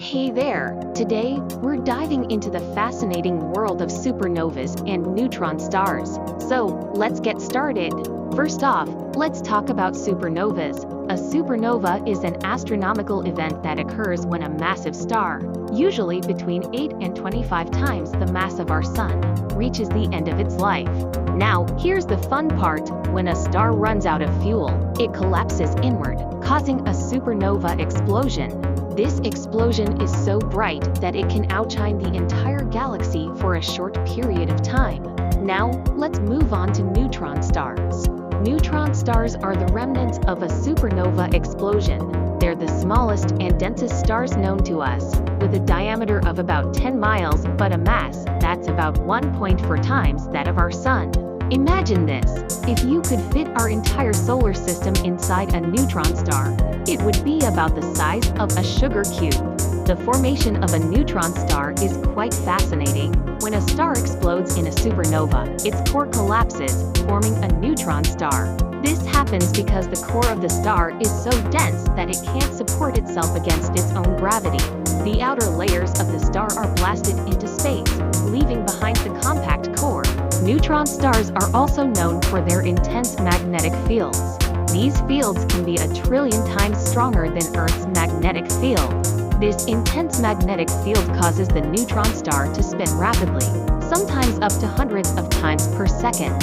Hey there! Today, we're diving into the fascinating world of supernovas and neutron stars. So, let's get started. First off, let's talk about supernovas. A supernova is an astronomical event that occurs when a massive star, usually between 8 and 25 times the mass of our Sun, reaches the end of its life. Now, here's the fun part. When a star runs out of fuel, it collapses inward, causing a supernova explosion. This explosion is so bright that it can outshine the entire galaxy for a short period of time. Now, let's move on to neutron stars. Neutron stars are the remnants of a supernova explosion. They're the smallest and densest stars known to us, with a diameter of about 10 miles but a mass that's about 1.4 times that of our Sun. Imagine this: if you could fit our entire solar system inside a neutron star, it would be about the size of a sugar cube. The formation of a neutron star is quite fascinating. When a star explodes in a supernova, its core collapses, forming a neutron star. This happens because the core of the star is so dense that it can't support itself against its own gravity. The outer layers of the star are blasted into space, leaving behind the compact core. Neutron stars are also known for their intense magnetic fields. These fields can be 1 trillion times stronger than Earth's magnetic field. This intense magnetic field causes the neutron star to spin rapidly, sometimes up to hundreds of times per second.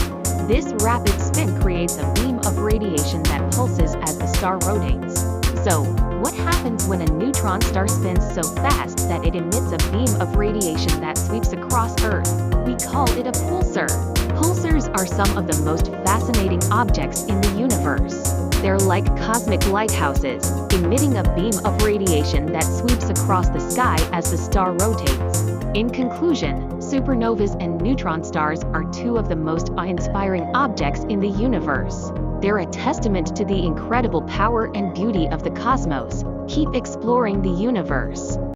This rapid spin creates a beam of radiation that pulses as the star rotates. So, what happens when a neutron star spins so fast that it emits a beam of radiation that sweeps across Earth? We call it a pulsar. Pulsars are some of the most fascinating objects in the universe. They're like cosmic lighthouses, emitting a beam of radiation that sweeps across the sky as the star rotates. In conclusion, supernovas and neutron stars are two of the most awe-inspiring objects in the universe. They're a testament to the incredible power and beauty of the cosmos. Keep exploring the universe.